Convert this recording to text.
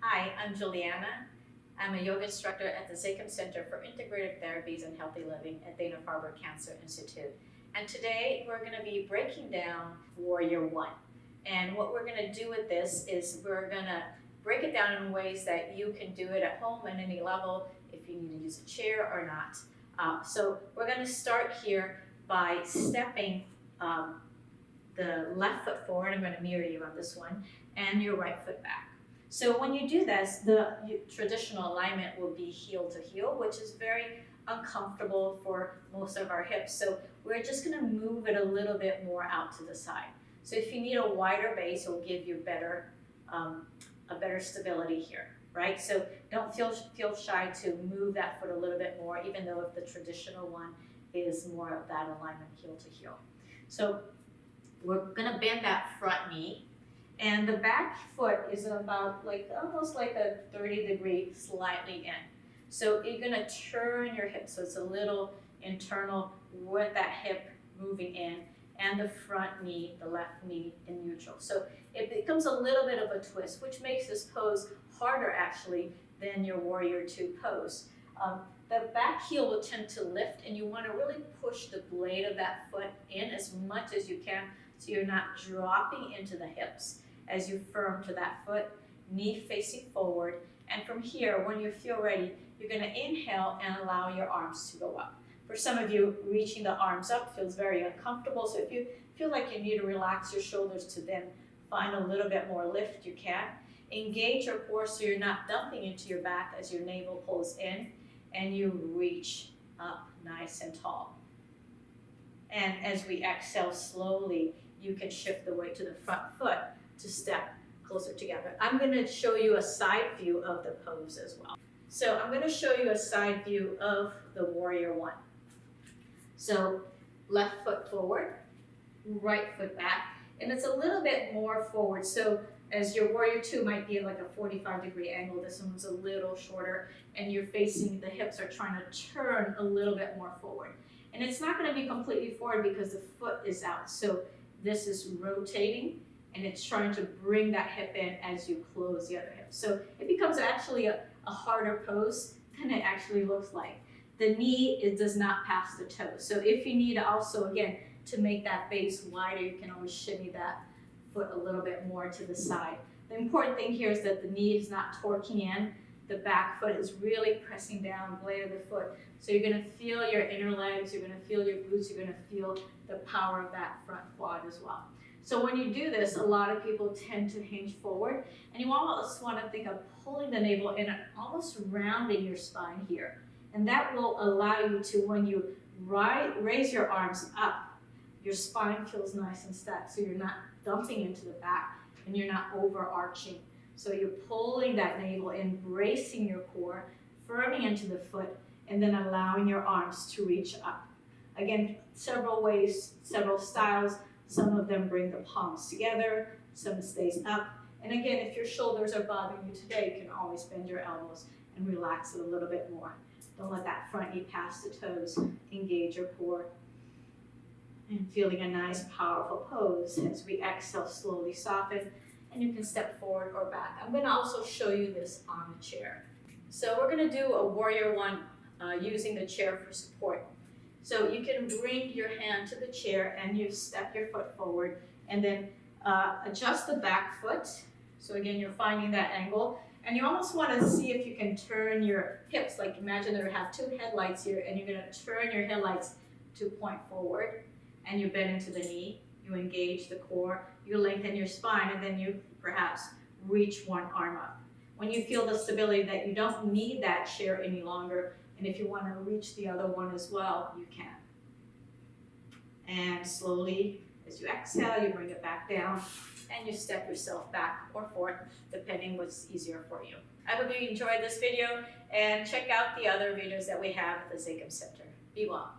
Hi, I'm Juliana. I'm a yoga instructor at the Zakhem Center for Integrative Therapies and Healthy Living at Dana-Farber Cancer Institute. And today we're going to be breaking down Warrior One. And what we're going to do with this is we're going to break it down in ways that you can do it at home at any level, if you need to use a chair or not. So we're going to start here by stepping the left foot forward. I'm going to mirror you on this one, and your right foot back. So when you do this, the traditional alignment will be heel to heel, which is very uncomfortable for most of our hips. So we're just going to move it a little bit more out to the side. So if you need a wider base, it will give you a better stability here, right? So don't feel shy to move that foot a little bit more, even though if the traditional one is more of that alignment heel to heel. So we're going to bend that front knee. And the back foot is about almost like a 30-degree slightly in. So you're going to turn your hip, so it's a little internal with that hip moving in, and the front knee, the left knee in neutral. So it becomes a little bit of a twist, which makes this pose harder actually than your Warrior Two pose. The back heel will tend to lift, and you want to really push the blade of that foot in as much as you can, so you're not dropping into the hips as you firm to that foot, knee facing forward. And from here, when you feel ready, you're going to inhale and allow your arms to go up. For some of you, reaching the arms up feels very uncomfortable. So if you feel like you need to relax your shoulders to then find a little bit more lift, you can. Engage your core so you're not dumping into your back as your navel pulls in, and you reach up nice and tall. And as we exhale slowly, you can shift the weight to the front foot to step closer together. I'm going to show you a side view of the pose as well. So I'm going to show you a side view of the Warrior One. So left foot forward, right foot back, and it's a little bit more forward. So as your Warrior Two might be at like a 45-degree angle, this one's a little shorter, and you're facing, the hips are trying to turn a little bit more forward. And it's not going to be completely forward because the foot is out. So this is rotating, and it's trying to bring that hip in as you close the other hip. So it becomes actually a harder pose than it actually looks like. The knee, it does not pass the toe. So if you need also, again, to make that base wider, you can always shimmy that foot a little bit more to the side. The important thing here is that the knee is not torquing in. The back foot is really pressing down, blade of the foot. So you're going to feel your inner legs, you're going to feel your glutes, you're going to feel the power of that front quad as well. So when you do this, a lot of people tend to hinge forward, and you almost want to think of pulling the navel in and almost rounding your spine here. And that will allow you to, when you raise your arms up, your spine feels nice and stacked, so you're not dumping into the back and you're not overarching. So you're pulling that navel in, bracing your core, firming into the foot, and then allowing your arms to reach up. Again, several ways, several styles. Some of them bring the palms together, some stays up. And again, if your shoulders are bothering you today, you can always bend your elbows and relax it a little bit more. Don't let that front knee pass the toes. Engage your core. And feeling a nice, powerful pose. As we exhale, slowly soften, and you can step forward or back. I'm going to also show you this on the chair. So we're going to do a Warrior One using the chair for support. So you can bring your hand to the chair and you step your foot forward, and then adjust the back foot. So again, you're finding that angle, and you almost want to see if you can turn your hips. Like imagine that you have two headlights here, and you're going to turn your headlights to point forward, and you bend into the knee, you engage the core, you lengthen your spine, and then you perhaps reach one arm up. When you feel the stability that you don't need that chair any longer, and if you want to reach the other one as well, you can. And slowly, as you exhale, you bring it back down, and you step yourself back or forth, depending what's easier for you. I hope you enjoyed this video, and check out the other videos that we have at the Zakhem Center. Be well.